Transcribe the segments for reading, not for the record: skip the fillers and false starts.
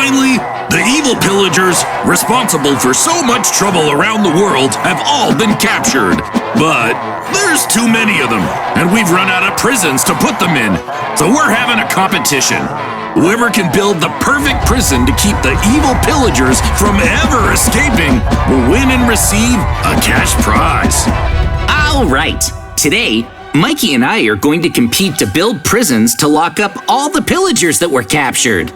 Finally, the evil pillagers, responsible for so much trouble around the world, have all been captured. But there's too many of them, and we've run out of prisons to put them in. So we're having a competition. Whoever can build the perfect prison to keep the evil pillagers from ever escaping will win and receive a cash prize. All right. Today, Mikey and I are going to compete to build prisons to lock up all the pillagers that were captured.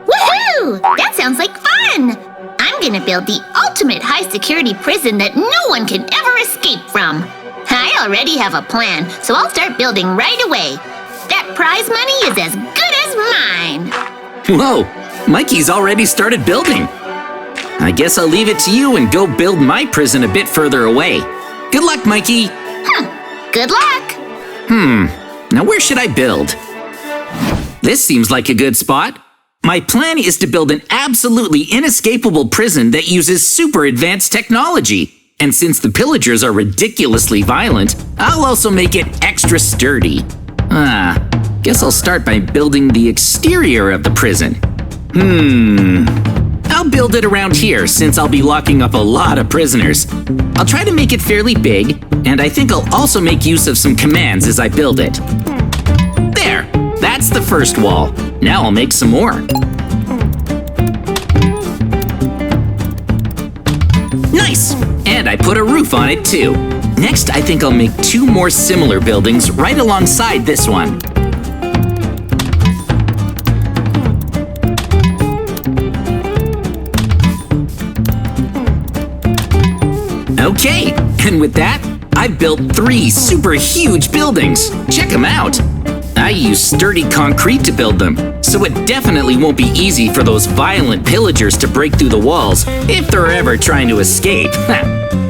Woohoo! That sounds like fun! I'm gonna build the ultimate high-security prison that no one can ever escape from. I already have a plan, so I'll start building right away. That prize money is as good as mine. Whoa, Mikey's already started building. I guess I'll leave it to you and go build my prison a bit further away. Good luck, Mikey. Good luck. Now where should I build? This seems like a good spot. My plan is to build an absolutely inescapable prison that uses super advanced technology. And since the pillagers are ridiculously violent, I'll also make it extra sturdy. Guess I'll start by building the exterior of the prison. I'll build it around here since I'll be locking up a lot of prisoners. I'll try to make it fairly big, and I think I'll also make use of some commands as I build it. There, that's the first wall. Now I'll make some more. Nice! And I put a roof on it too. Next, I think I'll make 2 more similar buildings right alongside this one. Okay, and with that, I've built 3 super huge buildings. Check them out. I used sturdy concrete to build them, so it definitely won't be easy for those violent pillagers to break through the walls if they're ever trying to escape.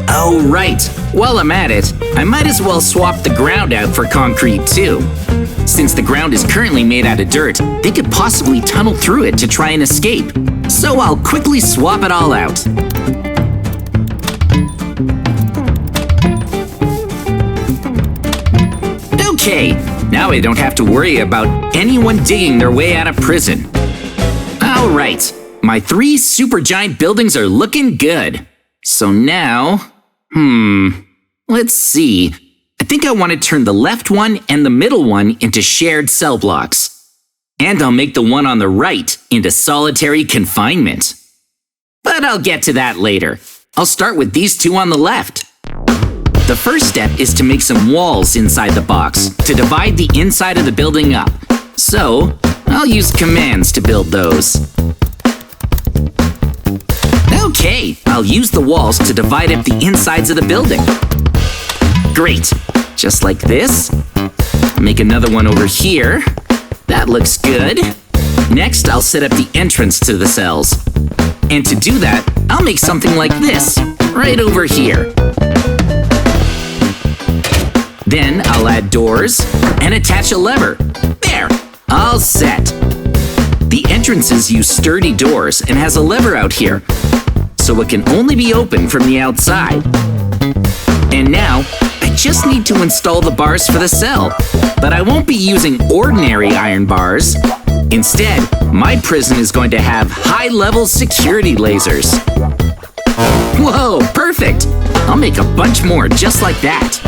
Oh, right. While I'm at it, I might as well swap the ground out for concrete too. Since the ground is currently made out of dirt, they could possibly tunnel through it to try and escape. So I'll quickly swap it all out. Okay, now I don't have to worry about anyone digging their way out of prison. All right, my 3 super giant buildings are looking good. So now, let's see. I think I want to turn the left one and the middle one into shared cell blocks. And I'll make the one on the right into solitary confinement. But I'll get to that later. I'll start with these 2 on the left. The first step is to make some walls inside the box to divide the inside of the building up. So, I'll use commands to build those. Okay, I'll use the walls to divide up the insides of the building. Great, just like this. Make another one over here. That looks good. Next, I'll set up the entrance to the cells. And to do that, I'll make something like this, right over here. Then I'll add doors and attach a lever. There, all set. The entrances use sturdy doors and has a lever out here, so it can only be opened from the outside. And now, I just need to install the bars for the cell, but I won't be using ordinary iron bars. Instead, my prison is going to have high-level security lasers. Whoa, perfect! I'll make a bunch more just like that.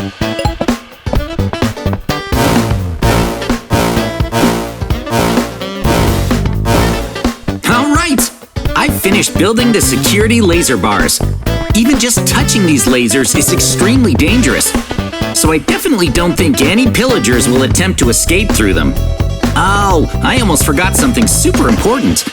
I've finished building the security laser bars. Even just touching these lasers is extremely dangerous, so I definitely don't think any pillagers will attempt to escape through them. Oh, I almost forgot something super important.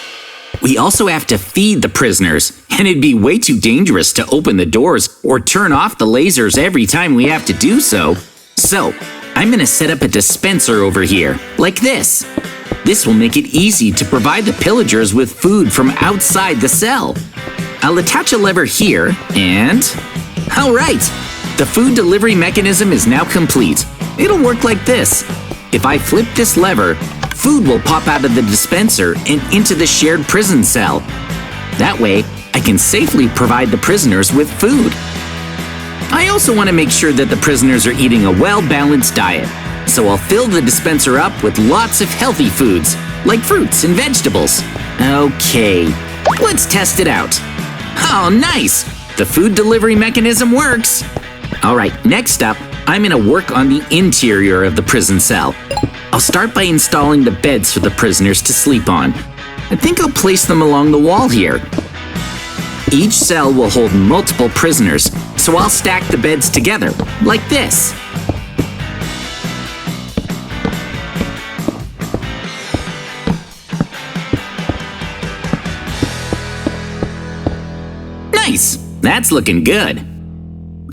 We also have to feed the prisoners, and it'd be way too dangerous to open the doors or turn off the lasers every time we have to do so. So, I'm gonna set up a dispenser over here, like this. This will make it easy to provide the pillagers with food from outside the cell. I'll attach a lever here, and... all right! The food delivery mechanism is now complete. It'll work like this. If I flip this lever, food will pop out of the dispenser and into the shared prison cell. That way, I can safely provide the prisoners with food. I also want to make sure that the prisoners are eating a well-balanced diet. So I'll fill the dispenser up with lots of healthy foods, like fruits and vegetables. Okay, let's test it out. Oh, nice! The food delivery mechanism works. Alright, next up, I'm gonna work on the interior of the prison cell. I'll start by installing the beds for the prisoners to sleep on. I think I'll place them along the wall here. Each cell will hold multiple prisoners, so I'll stack the beds together, like this. Nice! That's looking good.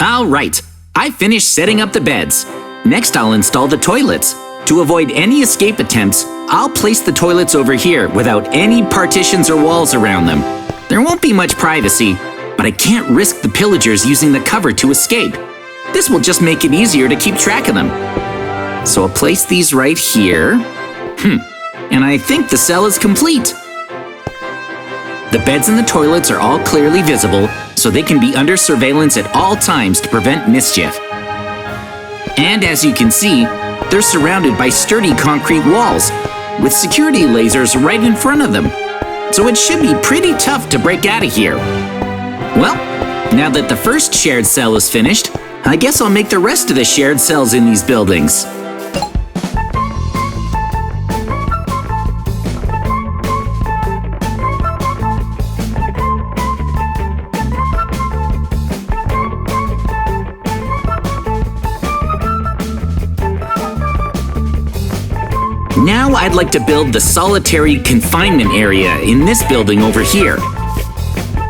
All right, I finished setting up the beds. Next, I'll install the toilets. To avoid any escape attempts, I'll place the toilets over here without any partitions or walls around them. There won't be much privacy, but I can't risk the pillagers using the cover to escape. This will just make it easier to keep track of them. So I'll place these right here. And I think the cell is complete. The beds and the toilets are all clearly visible, so they can be under surveillance at all times to prevent mischief. And as you can see, they're surrounded by sturdy concrete walls, with security lasers right in front of them. So it should be pretty tough to break out of here. Well, now that the first shared cell is finished, I guess I'll make the rest of the shared cells in these buildings. Now I'd like to build the solitary confinement area in this building over here.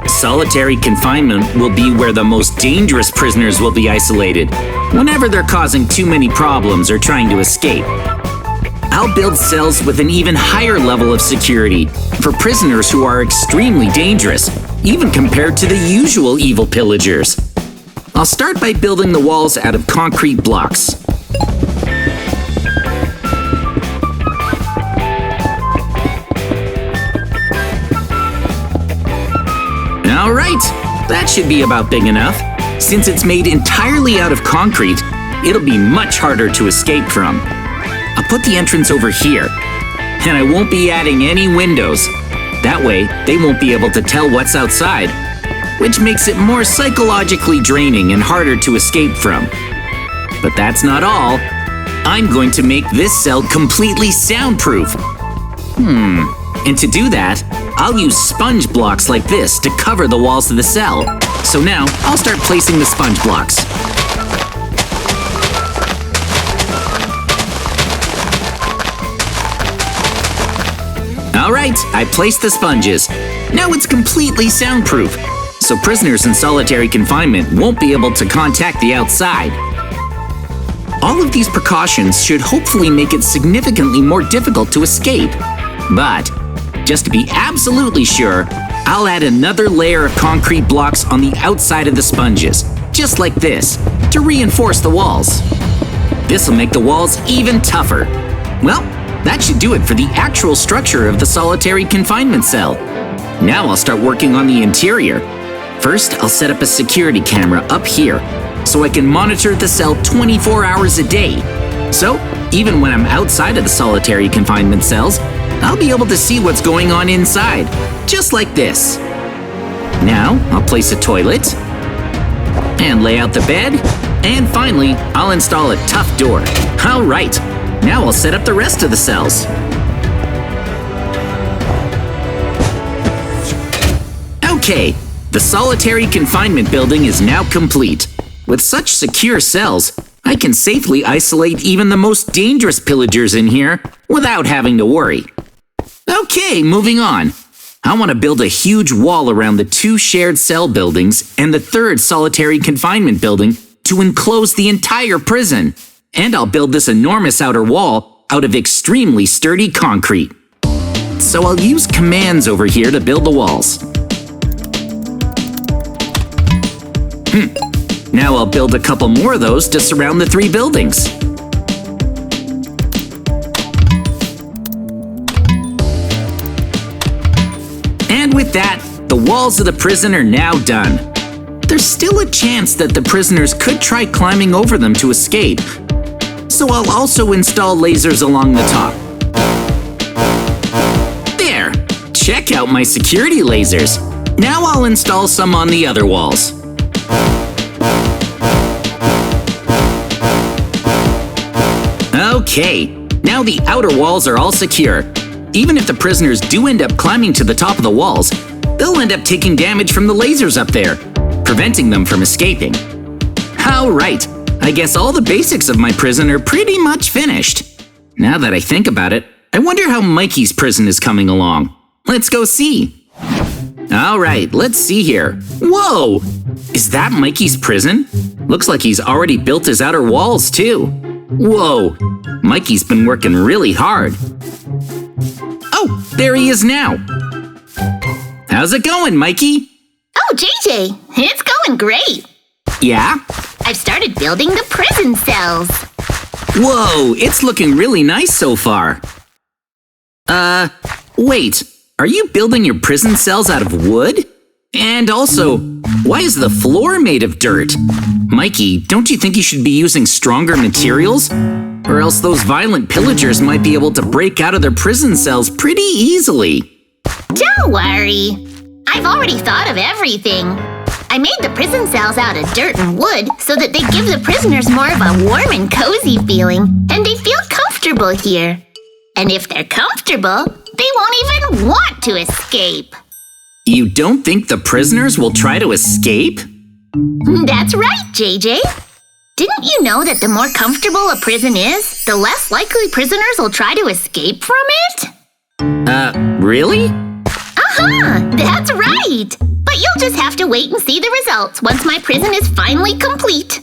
Solitary confinement will be where the most dangerous prisoners will be isolated, whenever they're causing too many problems or trying to escape. I'll build cells with an even higher level of security for prisoners who are extremely dangerous, even compared to the usual evil pillagers. I'll start by building the walls out of concrete blocks. Alright, that should be about big enough. Since it's made entirely out of concrete, it'll be much harder to escape from. I'll put the entrance over here, and I won't be adding any windows. That way, they won't be able to tell what's outside, which makes it more psychologically draining and harder to escape from. But that's not all. I'm going to make this cell completely soundproof. And to do that, I'll use sponge blocks like this to cover the walls of the cell. So now, I'll start placing the sponge blocks. Alright, I placed the sponges. Now it's completely soundproof, so prisoners in solitary confinement won't be able to contact the outside. All of these precautions should hopefully make it significantly more difficult to escape. But just to be absolutely sure, I'll add another layer of concrete blocks on the outside of the sponges, just like this, to reinforce the walls. This will make the walls even tougher. Well, that should do it for the actual structure of the solitary confinement cell. Now I'll start working on the interior. First, I'll set up a security camera up here, so I can monitor the cell 24 hours a day. So, even when I'm outside of the solitary confinement cells, I'll be able to see what's going on inside, just like this. Now, I'll place a toilet, and lay out the bed, and finally, I'll install a tough door. All right, now I'll set up the rest of the cells. Okay, the solitary confinement building is now complete. With such secure cells, I can safely isolate even the most dangerous pillagers in here without having to worry. Okay, moving on. I want to build a huge wall around the two shared cell buildings and the third solitary confinement building to enclose the entire prison. And I'll build this enormous outer wall out of extremely sturdy concrete. So I'll use commands over here to build the walls. Now I'll build a couple more of those to surround the three buildings. And with that, the walls of the prison are now done. There's still a chance that the prisoners could try climbing over them to escape, so I'll also install lasers along the top. There! check out my security lasers. Now I'll install some on the other walls. Okay, now the outer walls are all secure. Even if the prisoners do end up climbing to the top of the walls, they'll end up taking damage from the lasers up there, preventing them from escaping. Alright, I guess all the basics of my prison are pretty much finished. Now that I think about it, I wonder how Mikey's prison is coming along. Let's go see. Alright, let's see here. Whoa! Is that Mikey's prison? Looks like he's already built his outer walls too. Whoa! Mikey's been working really hard. Oh, there he is now. How's it going, Mikey? Oh, JJ, it's going great. Yeah? I've started building the prison cells. Whoa, it's looking really nice so far. Wait, are you building your prison cells out of wood? And also, why is the floor made of dirt? Mikey, don't you think you should be using stronger materials? Or else those violent pillagers might be able to break out of their prison cells pretty easily. Don't worry. I've already thought of everything. I made the prison cells out of dirt and wood so that they give the prisoners more of a warm and cozy feeling, and they feel comfortable here. And if they're comfortable, they won't even want to escape. You don't think the prisoners will try to escape? That's right, JJ. Didn't you know that the more comfortable a prison is, the less likely prisoners will try to escape from it? Really? That's right. But you'll just have to wait and see the results once my prison is finally complete.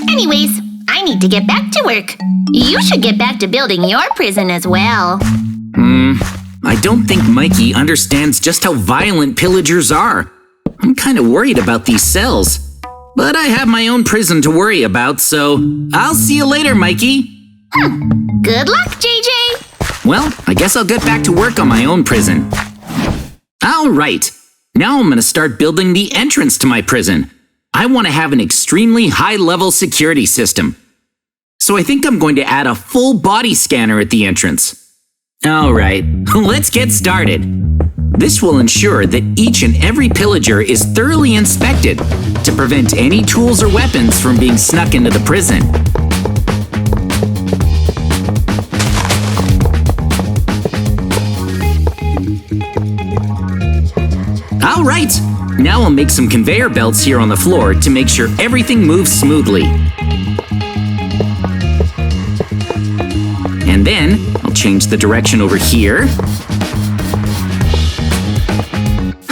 Anyways, I need to get back to work. You should get back to building your prison as well. I don't think Mikey understands just how violent pillagers are. I'm kind of worried about these cells. But I have my own prison to worry about, so I'll see you later, Mikey. Good luck, JJ. Well, I guess I'll get back to work on my own prison. All right, now I'm going to start building the entrance to my prison. I want to have an extremely high-level security system. So I think I'm going to add a full body scanner at the entrance. All right, let's get started. This will ensure that each and every pillager is thoroughly inspected to prevent any tools or weapons from being snuck into the prison. All right, now I'll make some conveyor belts here on the floor to make sure everything moves smoothly. And then I'll change the direction over here.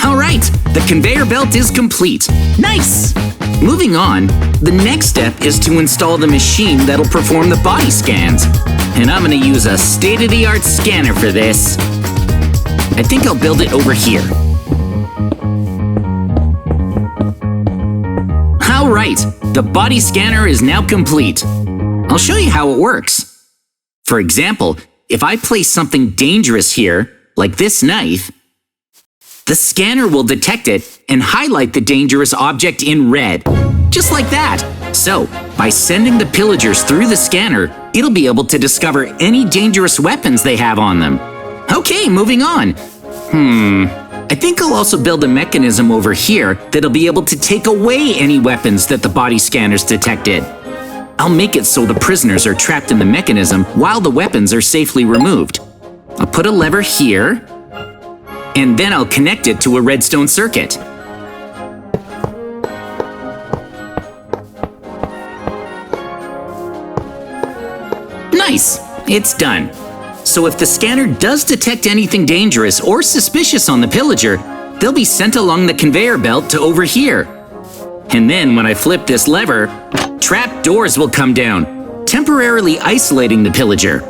All right, the conveyor belt is complete. Nice! Moving on, the next step is to install the machine that'll perform the body scans. And I'm going to use a state-of-the-art scanner for this. I think I'll build it over here. All right, the body scanner is now complete. I'll show you how it works. For example, if I place something dangerous here, like this knife, the scanner will detect it and highlight the dangerous object in red, just like that. So, by sending the pillagers through the scanner, it'll be able to discover any dangerous weapons they have on them. Okay, moving on. I think I'll also build a mechanism over here that'll be able to take away any weapons that the body scanners detected. I'll make it so the prisoners are trapped in the mechanism while the weapons are safely removed. I'll put a lever here, and then I'll connect it to a redstone circuit. Nice! It's done. So if the scanner does detect anything dangerous or suspicious on the pillager, they'll be sent along the conveyor belt to over here. And then when I flip this lever, trap doors will come down, temporarily isolating the pillager.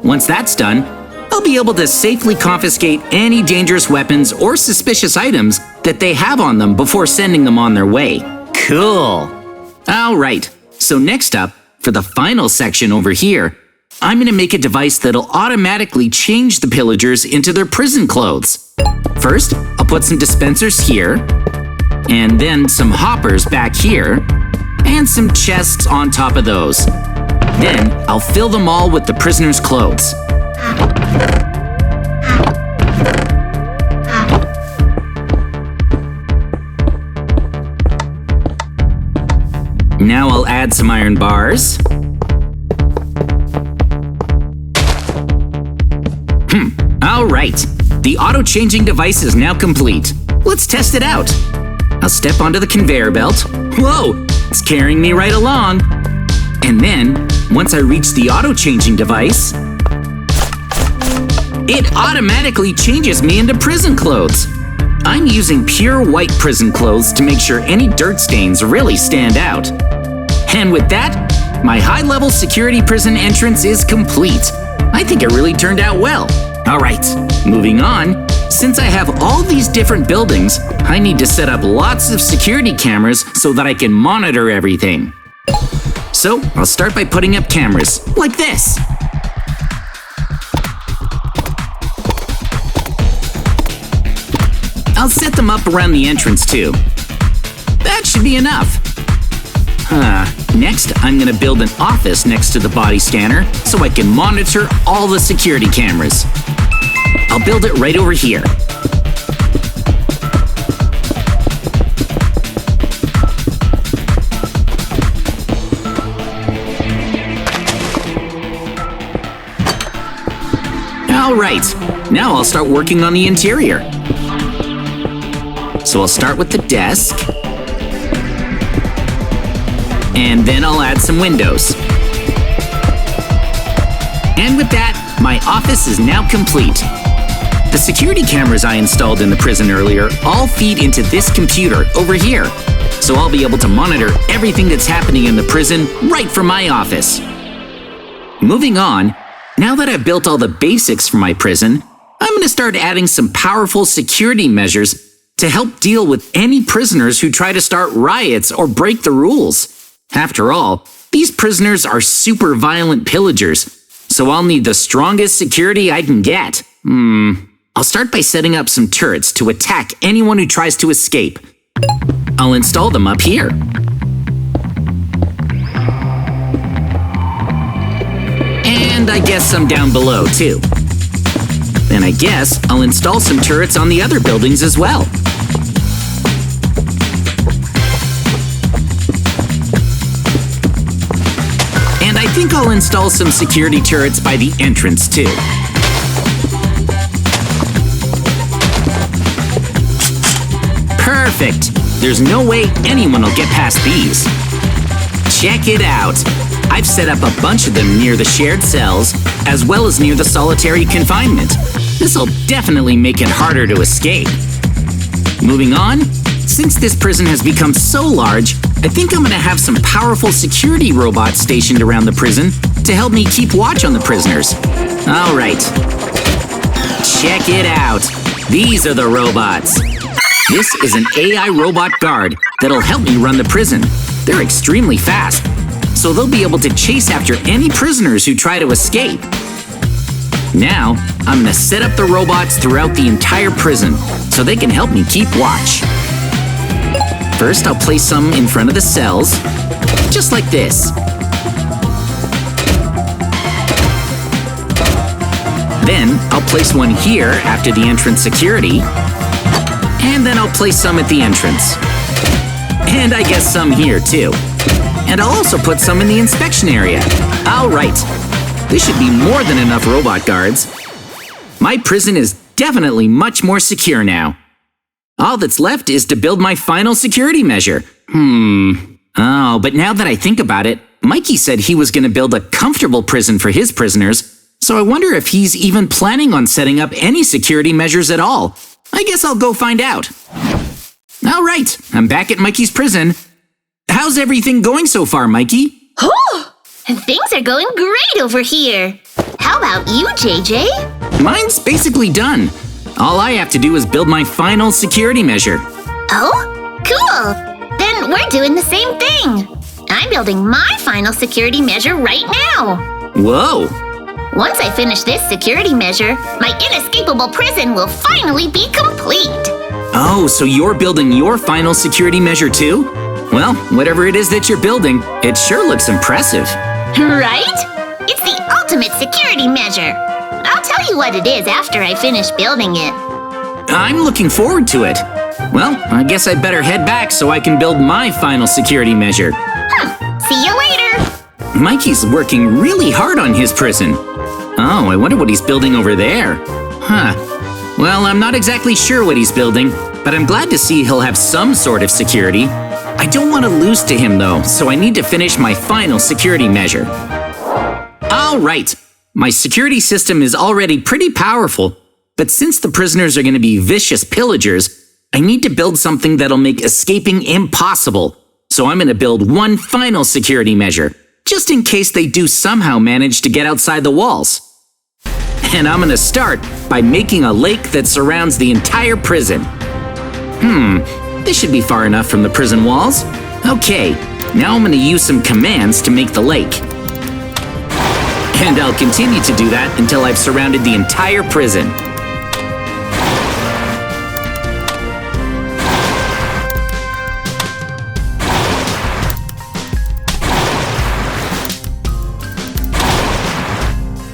Once that's done, I'll be able to safely confiscate any dangerous weapons or suspicious items that they have on them before sending them on their way. Cool! Alright, so next up, for the final section over here, I'm going to make a device that'll automatically change the pillagers into their prison clothes. First, I'll put some dispensers here, and then some hoppers back here, and some chests on top of those. Then, I'll fill them all with the prisoners' clothes. Now I'll add some iron bars. Alright, the auto-changing device is now complete. Let's test it out. I'll step onto the conveyor belt. Whoa, it's carrying me right along. And then, once I reach the auto-changing device, it automatically changes me into prison clothes. I'm using pure white prison clothes to make sure any dirt stains really stand out. And with that, my high-level security prison entrance is complete. I think it really turned out well. Alright, moving on. Since I have all these different buildings, I need to set up lots of security cameras so that I can monitor everything. So, I'll start by putting up cameras, like this. I'll set them up around the entrance too. That should be enough. Next, I'm gonna build an office next to the body scanner so I can monitor all the security cameras. I'll build it right over here. Alright, now I'll start working on the interior. So I'll start with the desk. And then I'll add some windows. And with that, my office is now complete. The security cameras I installed in the prison earlier all feed into this computer over here. So I'll be able to monitor everything that's happening in the prison right from my office. Moving on, now that I've built all the basics for my prison, I'm going to start adding some powerful security measures to help deal with any prisoners who try to start riots or break the rules. After all, these prisoners are super violent pillagers, so I'll need the strongest security I can get. I'll start by setting up some turrets to attack anyone who tries to escape. I'll install them up here. And I guess some down below, too. Then I guess I'll install some turrets on the other buildings as well. And I think I'll install some security turrets by the entrance, too. Perfect! There's no way anyone will get past these. Check it out! I've set up a bunch of them near the shared cells, as well as near the solitary confinement. This'll definitely make it harder to escape. Moving on, since this prison has become so large, I think I'm gonna have some powerful security robots stationed around the prison to help me keep watch on the prisoners. Alright. Check it out! These are the robots. This is an AI robot guard that'll help me run the prison. They're extremely fast, so they'll be able to chase after any prisoners who try to escape. Now, I'm gonna set up the robots throughout the entire prison so they can help me keep watch. First, I'll place some in front of the cells, just like this. Then, I'll place one here after the entrance security, and then I'll place some at the entrance. And I guess some here, too. And I'll also put some in the inspection area. Alright, this should be more than enough robot guards. My prison is definitely much more secure now. All that's left is to build my final security measure. Oh, but now that I think about it, Mikey said he was going to build a comfortable prison for his prisoners, so I wonder if he's even planning on setting up any security measures at all. I guess I'll go find out. Alright, I'm back at Mikey's prison. How's everything going so far, Mikey? Things are going great over here. How about you, JJ? Mine's basically done. All I have to do is build my final security measure. Oh, cool. Then we're doing the same thing. I'm building my final security measure right now. Whoa. Once I finish this security measure, my inescapable prison will finally be complete. Oh, so you're building your final security measure too? Well, whatever it is that you're building, it sure looks impressive. Right? It's the ultimate security measure. I'll tell you what it is after I finish building it. I'm looking forward to it. Well, I guess I'd better head back so I can build my final security measure. See you later. Mikey's working really hard on his prison. Oh, I wonder what he's building over there. Huh. Well, I'm not exactly sure what he's building, but I'm glad to see he'll have some sort of security. I don't want to lose to him, though, so I need to finish my final security measure. All right. My security system is already pretty powerful, but since the prisoners are going to be vicious pillagers, I need to build something that'll make escaping impossible. So I'm going to build one final security measure, just in case they do somehow manage to get outside the walls. And I'm going to start by making a lake that surrounds the entire prison. This should be far enough from the prison walls. Okay, now I'm going to use some commands to make the lake. And I'll continue to do that until I've surrounded the entire prison.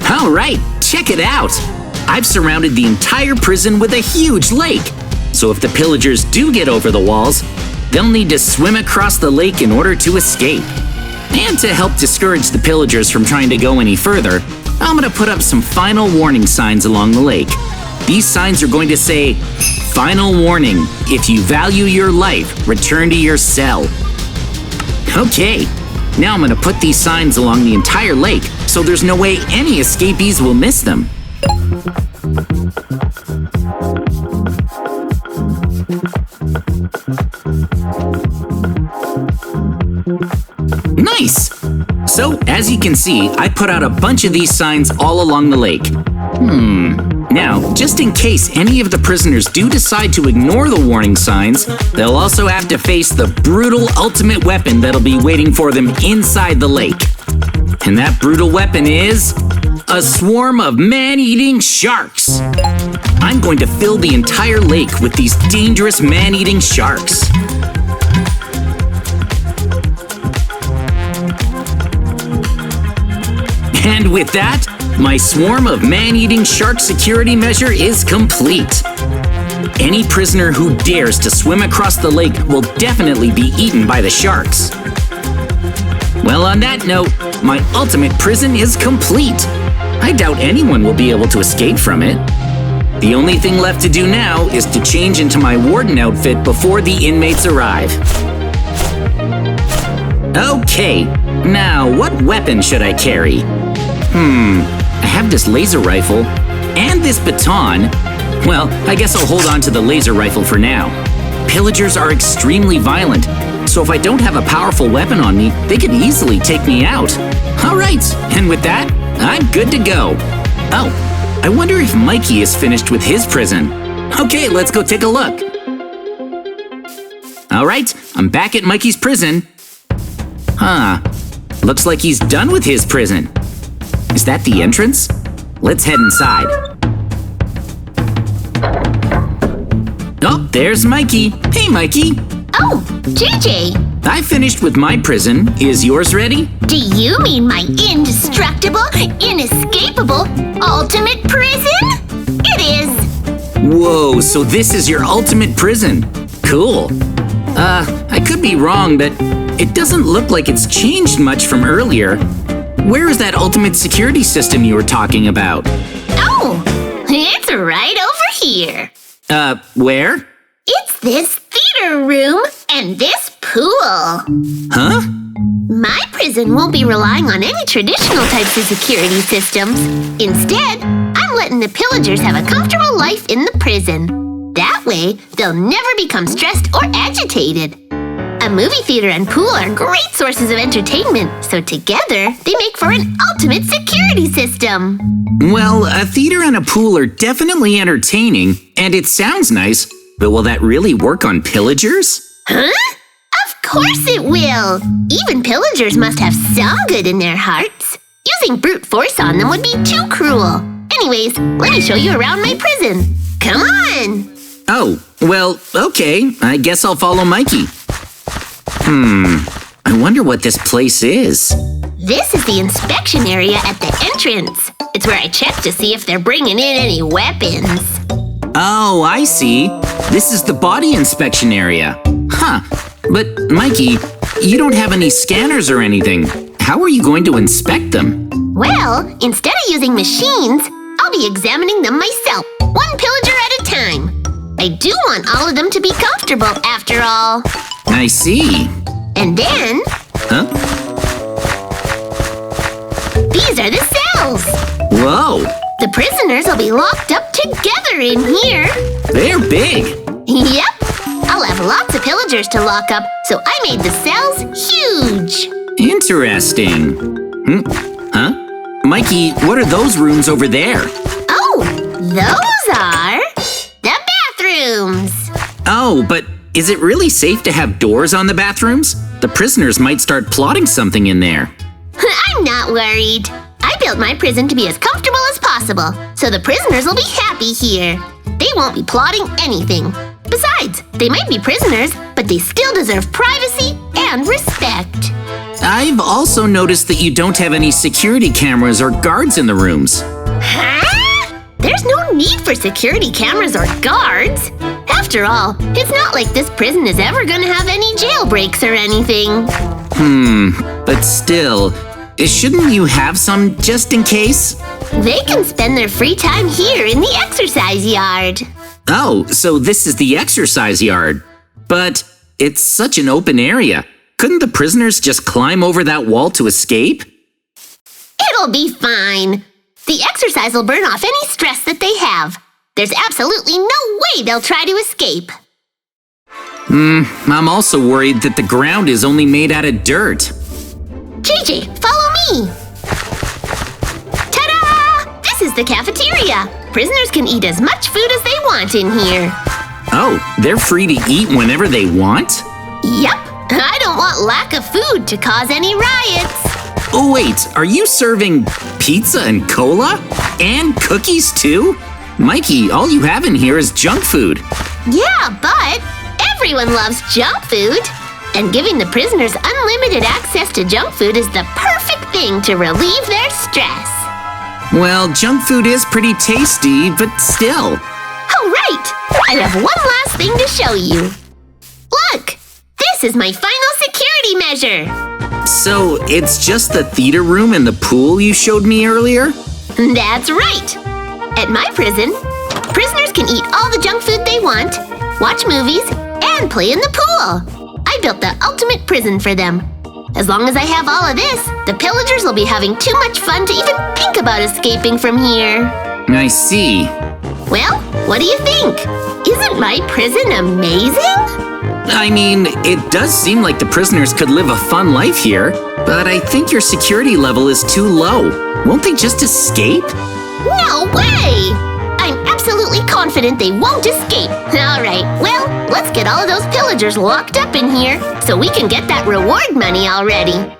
All right, check it out. I've surrounded the entire prison with a huge lake. So if the pillagers do get over the walls, they'll need to swim across the lake in order to escape. And to help discourage the pillagers from trying to go any further, I'm going to put up some final warning signs along the lake. These signs are going to say, "Final warning, if you value your life, return to your cell." Okay, now I'm going to put these signs along the entire lake, so there's no way any escapees will miss them. Nice! So, as you can see, I put out a bunch of these signs all along the lake. Now, just in case any of the prisoners do decide to ignore the warning signs, they'll also have to face the brutal ultimate weapon that'll be waiting for them inside the lake. And that brutal weapon is a swarm of man-eating sharks. I'm going to fill the entire lake with these dangerous man-eating sharks. And with that, my swarm of man-eating shark security measure is complete. Any prisoner who dares to swim across the lake will definitely be eaten by the sharks. Well, on that note, my ultimate prison is complete. I doubt anyone will be able to escape from it. The only thing left to do now is to change into my warden outfit before the inmates arrive. Okay, now what weapon should I carry? I have this laser rifle and this baton. Well, I guess I'll hold on to the laser rifle for now. Pillagers are extremely violent, so if I don't have a powerful weapon on me, they could easily take me out. All right, and with that, I'm good to go. Oh, I wonder if Mikey is finished with his prison. Okay, let's go take a look. All right, I'm back at Mikey's prison. Looks like he's done with his prison. Is that the entrance? Let's head inside. Oh, there's Mikey. Hey, Mikey. Oh, JJ. I finished with my prison. Is yours ready? Do you mean my indestructible, inescapable, ultimate prison? It is. Whoa, so this is your ultimate prison. Cool. I could be wrong, but it doesn't look like it's changed much from earlier. Where is that ultimate security system you were talking about? Oh, it's right over here. Where? It's this theater room and this pool. Huh? My prison won't be relying on any traditional types of security systems. Instead, I'm letting the pillagers have a comfortable life in the prison. That way, they'll never become stressed or agitated. A movie theater and pool are great sources of entertainment, so together, they make for an ultimate security system. Well, a theater and a pool are definitely entertaining, and it sounds nice, but will that really work on pillagers? Huh? Of course it will! Even pillagers must have some good in their hearts. Using brute force on them would be too cruel. Anyways, let me show you around my prison. Come on! Oh, well, okay. I guess I'll follow Mikey. I wonder what this place is. This is the inspection area at the entrance. It's where I check to see if they're bringing in any weapons. Oh, I see. This is the body inspection area. Huh. But, Mikey, you don't have any scanners or anything. How are you going to inspect them? Well, instead of using machines, I'll be examining them myself, one pillager at a time. I do want all of them to be comfortable, after all. I see. And then... Huh? These are the cells. Whoa! The prisoners will be locked up together in here. They're big. Yep. I'll have lots of pillagers to lock up, so I made the cells huge. Interesting. Huh? Mikey, what are those rooms over there? Oh, those are the bathrooms. Oh, but is it really safe to have doors on the bathrooms? The prisoners might start plotting something in there. I'm not worried. I built my prison to be as comfortable as possible, so the prisoners will be happy here. They won't be plotting anything. Besides, they might be prisoners, but they still deserve privacy and respect. I've also noticed that you don't have any security cameras or guards in the rooms. Huh? There's no need for security cameras or guards. After all, it's not like this prison is ever gonna have any jailbreaks or anything. But still, shouldn't you have some just in case? They can spend their free time here in the exercise yard. Oh, so this is the exercise yard. But it's such an open area. Couldn't the prisoners just climb over that wall to escape? It'll be fine. The exercise will burn off any stress that they have. There's absolutely no way they'll try to escape. I'm also worried that the ground is only made out of dirt. JJ, follow me. Ta-da! This is the cafeteria. Prisoners can eat as much food as they want in here. Oh, they're free to eat whenever they want? Yep. I don't want lack of food to cause any riots. Oh wait, are you serving pizza and cola? And cookies too? Mikey, all you have in here is junk food. Yeah, but everyone loves junk food. And giving the prisoners unlimited access to junk food is the perfect thing to relieve their stress. Well, junk food is pretty tasty, but still. Oh, right! I have one last thing to show you. Look! This is my final security measure. So, it's just the theater room and the pool you showed me earlier? That's right! At my prison, prisoners can eat all the junk food they want, watch movies, and play in the pool. I built the ultimate prison for them. As long as I have all of this, the pillagers will be having too much fun to even think about escaping from here. I see. Well, what do you think? Isn't my prison amazing? I mean, it does seem like the prisoners could live a fun life here, but I think your security level is too low. Won't they just escape? No way! I'm absolutely confident they won't escape. All right, well, let's get all of those pillagers locked up in here so we can get that reward money already.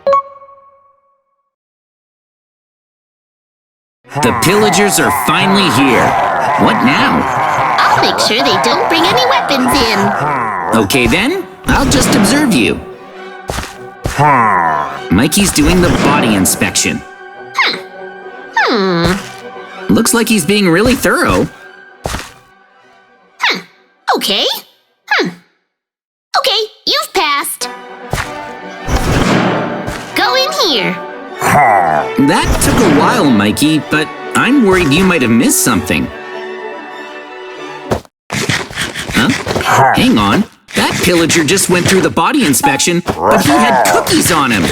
The pillagers are finally here. What now? I'll make sure they don't bring any weapons in. Okay then, I'll just observe you. Mikey's doing the body inspection. Looks like he's being really thorough. Okay. Okay, you've passed. Go in here. That took a while, Mikey, but I'm worried you might have missed something. Huh? Hang on. That pillager just went through the body inspection, but he had cookies on him.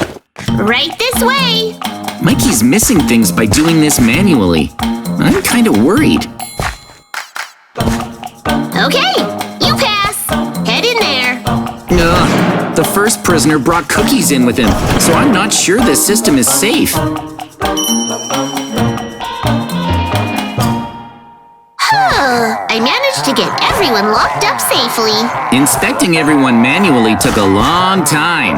Right this way. Mikey's missing things by doing this manually. I'm kind of worried. Okay, you pass. Head in there. The first prisoner brought cookies in with him, so I'm not sure this system is safe. I managed to get everyone locked up safely. Inspecting everyone manually took a long time.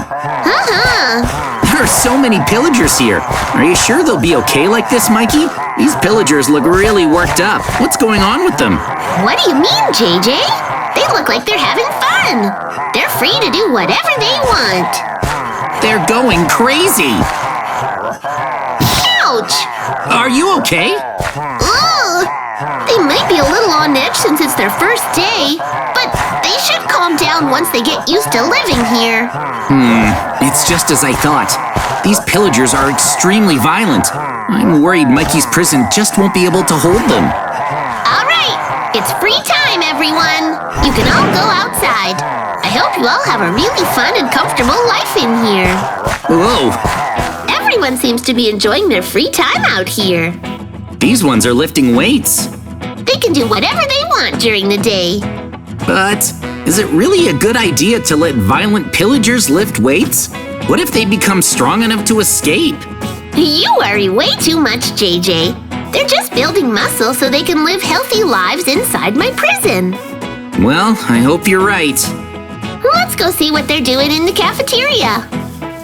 There are so many pillagers here. Are you sure they'll be okay like this, Mikey? These pillagers look really worked up. What's going on with them? What do you mean, JJ? They look like they're having fun. They're free to do whatever they want. They're going crazy. Ouch! Are you okay? Ugh! They might be a little on edge since it's their first day, but they should calm down once they get used to living here. It's just as I thought. These pillagers are extremely violent. I'm worried Mikey's prison just won't be able to hold them. All right, it's free time, everyone. You can all go outside. I hope you all have a really fun and comfortable life in here. Whoa, Everyone seems to be enjoying their free time out here. these ones are lifting weights. They can do whatever they want during the day. But is it really a good idea to let violent pillagers lift weights? What if they become strong enough to escape? You worry way too much, JJ. They're just building muscle so they can live healthy lives inside my prison. Well, I hope you're right. Let's go see what they're doing in the cafeteria.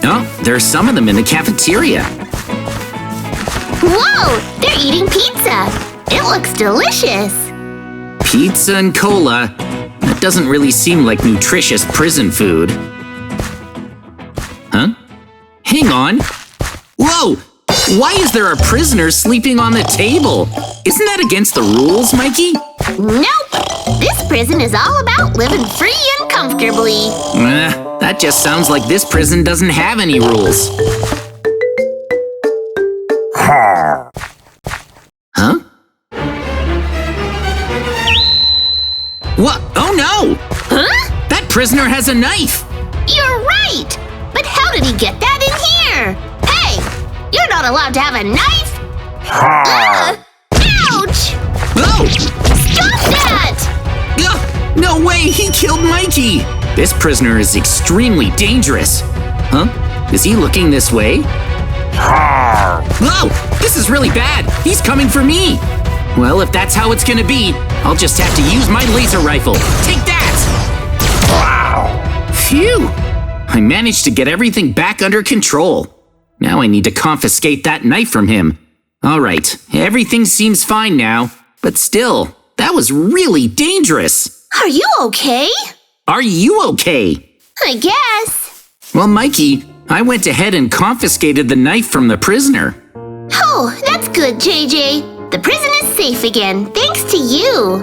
Oh, there's some of them in the cafeteria. Whoa, they're eating pizza. It looks delicious. Pizza and cola. That doesn't really seem like nutritious prison food. Huh? Hang on. Whoa! Why is there a prisoner sleeping on the table? Isn't that against the rules, Mikey? Nope. This prison is all about living free and comfortably. That just sounds like this prison doesn't have any rules. Huh? What? Oh no! Huh? That prisoner has a knife! You're right. But how did he get that in here? Hey, you're not allowed to have a knife. Ouch! Oh! Stop that! No way! He killed Mikey! This prisoner is extremely dangerous. Huh? Is he looking this way? Whoa! This is really bad! He's coming for me! Well, if that's how it's gonna be, I'll just have to use my laser rifle. Take that! Phew! I managed to get everything back under control. Now I need to confiscate that knife from him. All right, everything seems fine now. But still, that was really dangerous. Are you okay? Are you okay? I guess. Well, Mikey, I went ahead and confiscated the knife from the prisoner. Oh, that's good, JJ. The prison is safe again, thanks to you.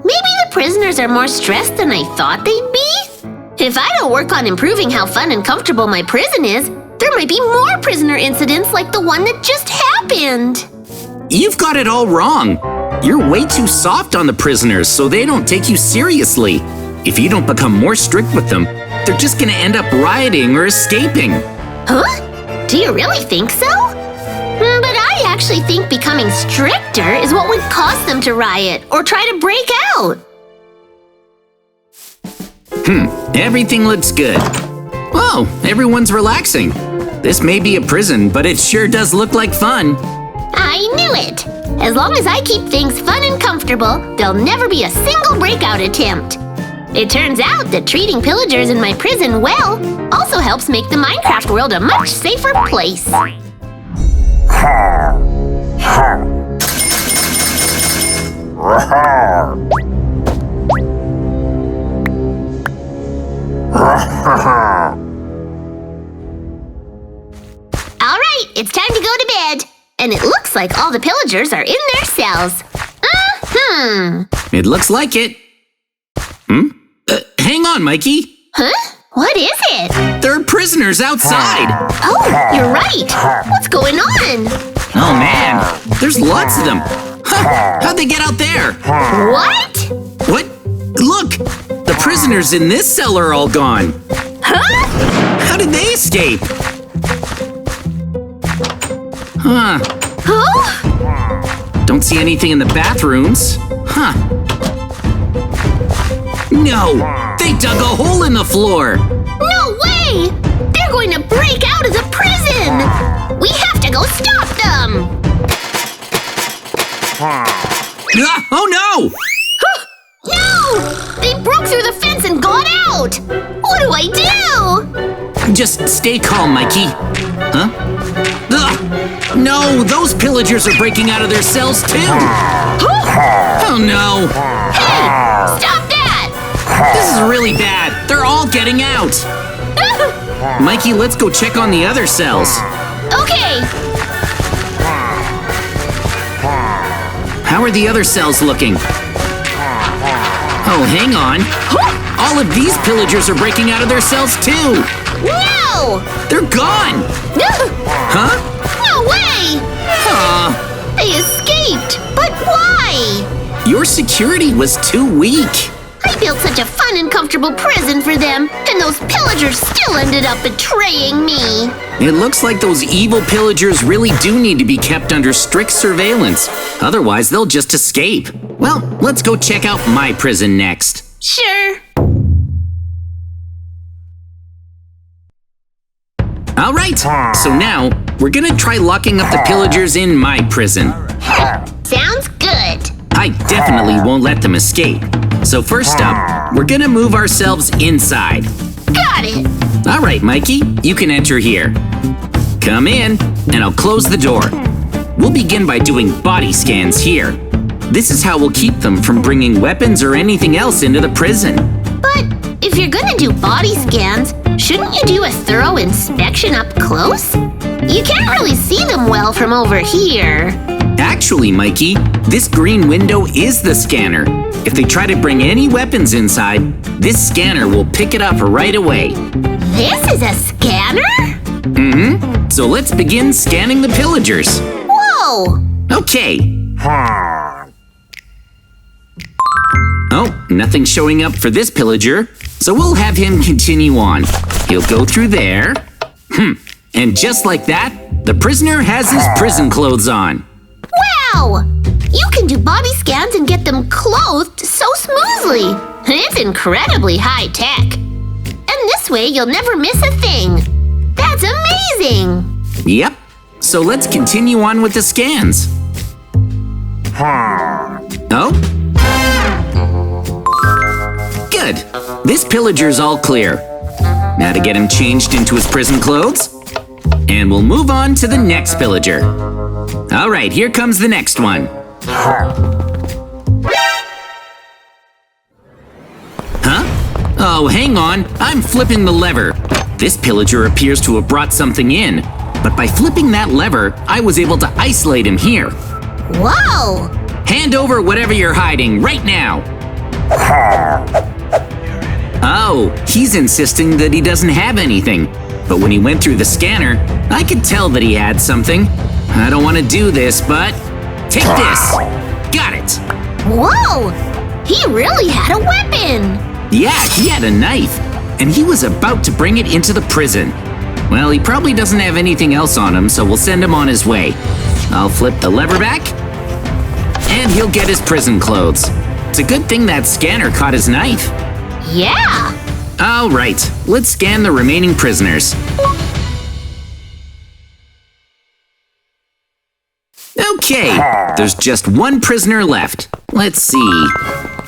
Maybe the prisoners are more stressed than I thought they'd be? If I don't work on improving how fun and comfortable my prison is, there might be more prisoner incidents like the one that just happened. You've got it all wrong. You're way too soft on the prisoners, so they don't take you seriously. If you don't become more strict with them, they're just gonna end up rioting or escaping. Huh? Do you really think so? But I actually think becoming stricter is what would cause them to riot or try to break out. Everything looks good. Whoa, everyone's relaxing. This may be a prison, but it sure does look like fun. I knew it! As long as I keep things fun and comfortable, there'll never be a single breakout attempt. It turns out that treating pillagers in my prison well also helps make the Minecraft world a much safer place. All right, it's time to go to bed. And it looks like all the pillagers are in their cells. It looks like it. Hang on, Mikey. Huh? What is it? There are prisoners outside. Oh, you're right. What's going on? Oh man, there's lots of them. Huh, how'd they get out there? What? What? Look, the prisoners in this cell are all gone. Huh? How did they escape? Huh. Huh? Don't see anything in the bathrooms. Huh. No! They dug a hole in the floor! No way! They're going to break out of the prison! We have to go stop them! Oh no! No! They broke through the fence and got out! What do I do? Just stay calm, Mikey. Huh? No, those pillagers are breaking out of their cells too! Oh no! Hey! Stop that! This is really bad. They're all getting out. Mikey, let's go check on the other cells. Okay. How are the other cells looking? Oh, hang on. All of these pillagers are breaking out of their cells too. No! They're gone. Huh? No way! They escaped. But why? Your security was too weak. I built such a fun and comfortable prison for them, and those pillagers still ended up betraying me. It looks like those evil pillagers really do need to be kept under strict surveillance. Otherwise, they'll just escape. Well, let's go check out my prison next. Sure. All right, so now we're gonna try locking up the pillagers in my prison. Sounds good. I definitely won't let them escape. So first up, we're gonna move ourselves inside. Got it. All right, Mikey, you can enter here. Come in, and I'll close the door. We'll begin by doing body scans here. This is how we'll keep them from bringing weapons or anything else into the prison. But if you're gonna do body scans, shouldn't you do a thorough inspection up close? You can't really see them well from over here. Actually, Mikey, this green window is the scanner. If they try to bring any weapons inside, this scanner will pick it up right away. This is a scanner? Mm-hmm. So let's begin scanning the pillagers. Whoa! Okay. Oh, nothing showing up for this pillager, so we'll have him continue on. He'll go through there. And just like that, the prisoner has his prison clothes on. Wow! You can do body scans and get them clothed so smoothly. It's incredibly high tech. And this way you'll never miss a thing. That's amazing! Yep. So let's continue on with the scans. Oh? Good. This pillager's all clear. Now to get him changed into his prison clothes. And we'll move on to the next pillager. All right, here comes the next one. Huh? Oh, hang on. I'm flipping the lever. This pillager appears to have brought something in. But by flipping that lever, I was able to isolate him here. Whoa! Hand over whatever you're hiding right now. Oh, he's insisting that he doesn't have anything. But when he went through the scanner, I could tell that he had something. I don't want to do this, but take this. Got it. Whoa! He really had a weapon! Yeah, he had a knife, and he was about to bring it into the prison. Well, he probably doesn't have anything else on him, so we'll send him on his way. I'll flip the lever back, and he'll get his prison clothes. It's a good thing that scanner caught his knife. Yeah! All right, let's scan the remaining prisoners. Okay, there's just one prisoner left. Let's see.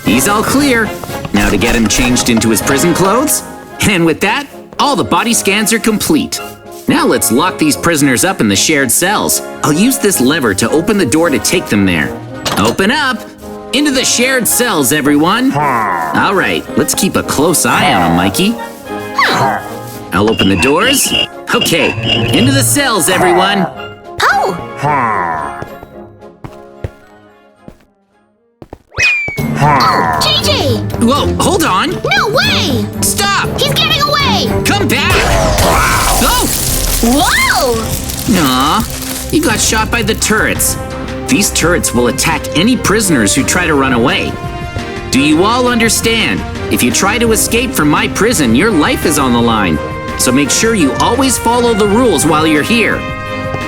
He's all clear. Now to get him changed into his prison clothes. And with that, all the body scans are complete. Now let's lock these prisoners up in the shared cells. I'll use this lever to open the door to take them there. Open up! Into the shared cells, everyone! All right, let's keep a close eye on them, Mikey. I'll open the doors. Okay, into the cells, everyone! Oh! Oh, JJ! Whoa, hold on! No way! Stop! He's getting away! Come back! Oh! Whoa! Aw, you got shot by the turrets. These turrets will attack any prisoners who try to run away. Do you all understand? If you try to escape from my prison, your life is on the line. So make sure you always follow the rules while you're here.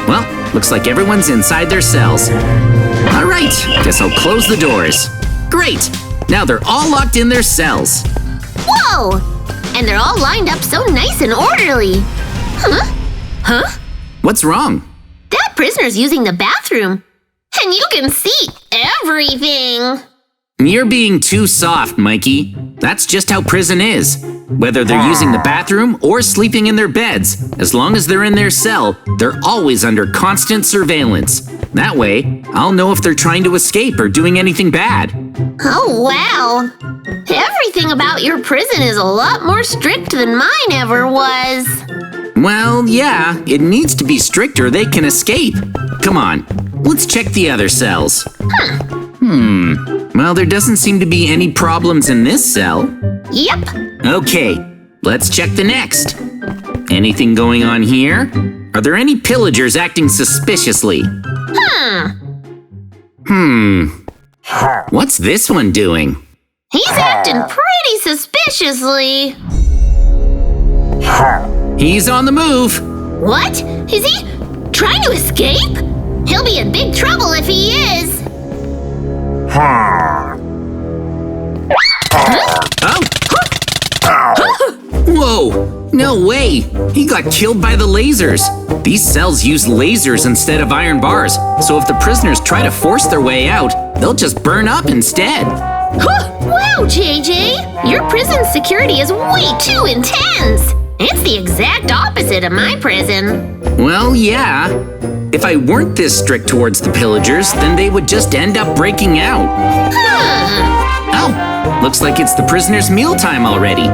Well, looks like everyone's inside their cells. All right, guess I'll close the doors. Great! Now they're all locked in their cells. Whoa! And they're all lined up so nice and orderly. Huh? Huh? What's wrong? That prisoner's using the bathroom. And you can see everything. You're being too soft, Mikey. That's just how prison is. Whether they're using the bathroom or sleeping in their beds, as long as they're in their cell, they're always under constant surveillance. That way, I'll know if they're trying to escape or doing anything bad. Oh, wow. Everything about your prison is a lot more strict than mine ever was. Well, yeah, it needs to be stricter. They can escape. Come on, let's check the other cells. Well, there doesn't seem to be any problems in this cell. Yep. Okay, let's check the next. Anything going on here? Are there any pillagers acting suspiciously? What's this one doing? He's acting pretty suspiciously. He's on the move. What? Is he trying to escape? He'll be in big trouble if he is. Whoa! No way! He got killed by the lasers. These cells use lasers instead of iron bars, so if the prisoners try to force their way out, they'll just burn up instead. Wow, JJ! Your prison security is way too intense! It's the exact opposite of my prison. Well, yeah. If I weren't this strict towards the pillagers, then they would just end up breaking out. Oh, looks like it's the prisoners' mealtime already.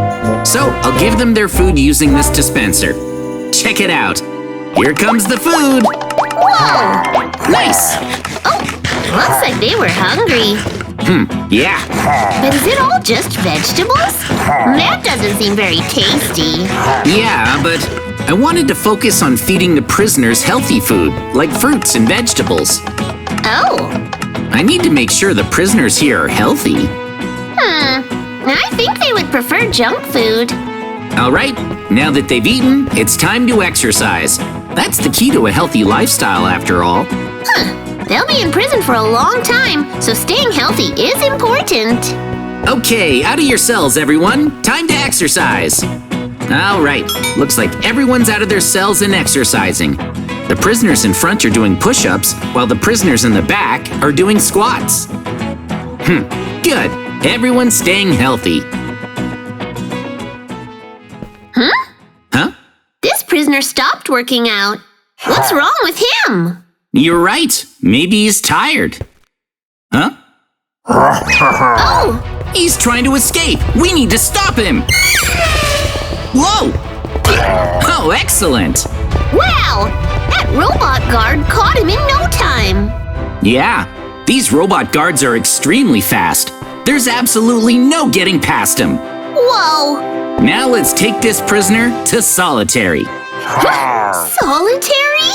So I'll give them their food using this dispenser. Check it out. Here comes the food. Whoa! Nice. Oh, looks like they were hungry. Yeah. But is it all just vegetables? That doesn't seem very tasty. Yeah, but I wanted to focus on feeding the prisoners healthy food, like fruits and vegetables. Oh. I need to make sure the prisoners here are healthy. I think they would prefer junk food. All right, now that they've eaten, it's time to exercise. That's the key to a healthy lifestyle, after all. They'll be in prison for a long time, so staying healthy is important. Okay, out of your cells, everyone. Time to exercise. All right, looks like everyone's out of their cells and exercising. The prisoners in front are doing push-ups, while the prisoners in the back are doing squats. Good. Everyone's staying healthy. Huh? This prisoner stopped working out. What's wrong with him? You're right. Maybe he's tired. Huh? Oh! He's trying to escape. We need to stop him. Whoa! Oh, excellent. Wow! That robot guard caught him in no time. Yeah, these robot guards are extremely fast. There's absolutely no getting past him. Whoa! Now let's take this prisoner to solitary. Solitary?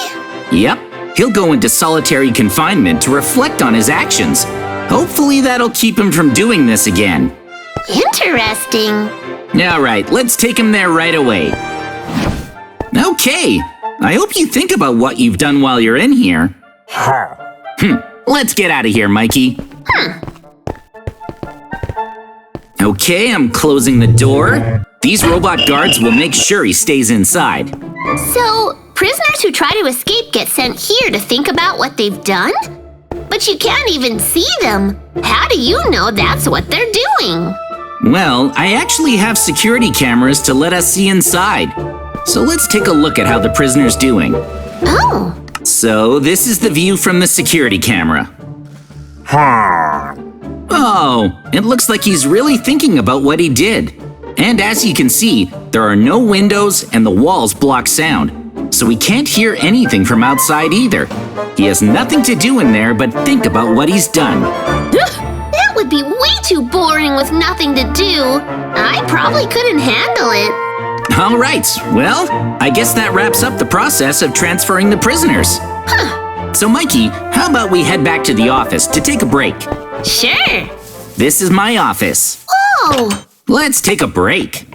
Yep, he'll go into solitary confinement to reflect on his actions. Hopefully that'll keep him from doing this again. Interesting. All right, let's take him there right away. Okay, I hope you think about what you've done while you're in here. Let's get out of here, Mikey. Okay, I'm closing the door. These robot guards will make sure he stays inside. So, prisoners who try to escape get sent here to think about what they've done? But you can't even see them. How do you know that's what they're doing? Well, I actually have security cameras to let us see inside. So let's take a look at how the prisoner's doing. Oh. So this is the view from the security camera. Oh, it looks like he's really thinking about what he did. And as you can see, there are no windows and the walls block sound, so he can't hear anything from outside either. He has nothing to do in there but think about what he's done. That would be way too boring with nothing to do. I probably couldn't handle it. All right, well, I guess that wraps up the process of transferring the prisoners. So Mikey, how about we head back to the office to take a break? Sure. This is my office. Oh. Let's take a break.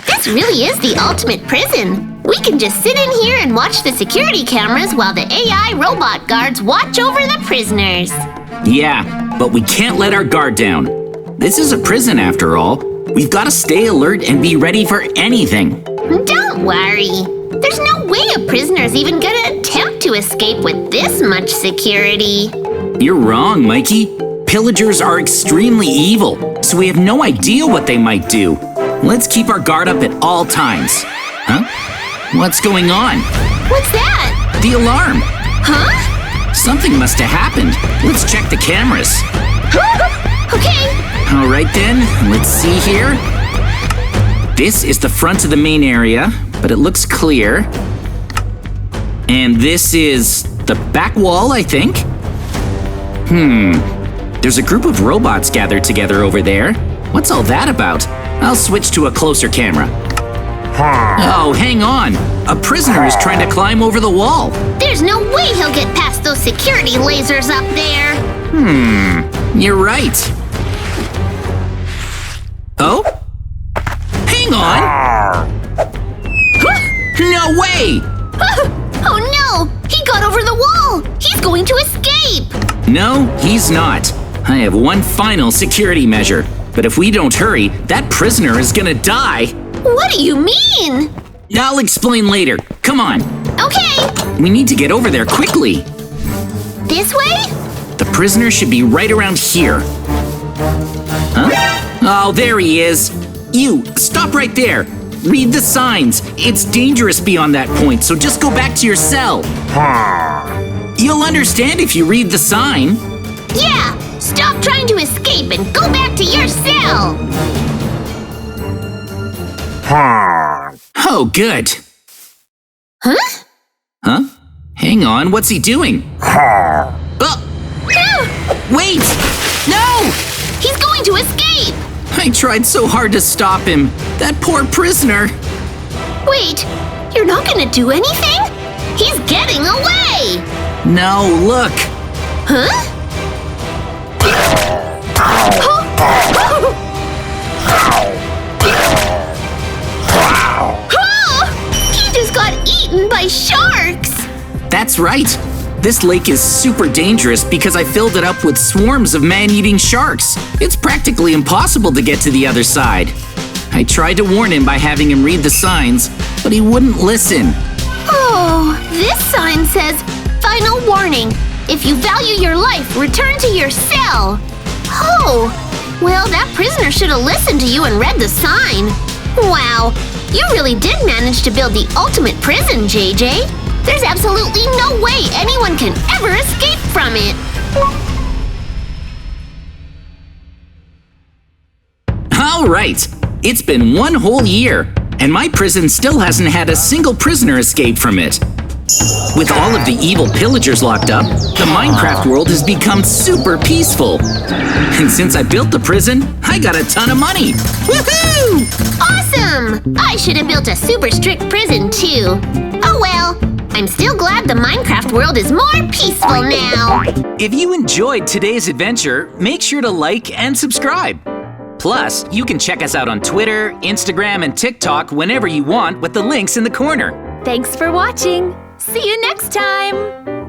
This really is the ultimate prison. We can just sit in here and watch the security cameras while the AI robot guards watch over the prisoners. Yeah, but we can't let our guard down. This is a prison after all. We've got to stay alert and be ready for anything. Don't worry. There's no way a prisoner's even gonna attempt to escape with this much security. You're wrong, Mikey. Pillagers are extremely evil, so we have no idea what they might do. Let's keep our guard up at all times. Huh? What's going on? What's that? The alarm. Huh? Something must have happened. Let's check the cameras. Okay. All right then, let's see here. This is the front of the main area, but it looks clear. And this is the back wall, I think. There's a group of robots gathered together over there. What's all that about? I'll switch to a closer camera. Oh, hang on. A prisoner is trying to climb over the wall. There's no way he'll get past those security lasers up there. You're right. Oh? Hang on. No way! Oh no! He got over the wall! He's going to escape! No, he's not. I have one final security measure. But if we don't hurry, that prisoner is gonna die. What do you mean? I'll explain later. Come on. Okay. We need to get over there quickly. This way? The prisoner should be right around here. Huh? Oh, there he is. You, stop right there. Read the signs. It's dangerous beyond that point, so just go back to your cell. You'll understand if you read the sign. Yeah, stop trying to escape and go back to your cell. Oh, good. Huh? Huh? Hang on, what's he doing? Wait! No! He's going to escape! I tried so hard to stop him. That poor prisoner. Wait, you're not gonna do anything? He's getting away! No, look. Huh? He just got eaten by sharks! That's right. This lake is super dangerous because I filled it up with swarms of man-eating sharks. It's practically impossible to get to the other side. I tried to warn him by having him read the signs, but he wouldn't listen. Oh, this sign says, "Final warning. If you value your life, return to your cell." Oh, well, that prisoner should have listened to you and read the sign. Wow, you really did manage to build the ultimate prison, JJ. There's absolutely no way anyone can ever escape from it. All right. It's been one whole year, and my prison still hasn't had a single prisoner escape from it. With all of the evil pillagers locked up, the Minecraft world has become super peaceful. And since I built the prison, I got a ton of money. Woohoo! Awesome! I should have built a super strict prison too. Oh well, I'm still glad the Minecraft world is more peaceful now. If you enjoyed today's adventure, make sure to like and subscribe. Plus, you can check us out on Twitter, Instagram, and TikTok whenever you want with the links in the corner. Thanks for watching. See you next time.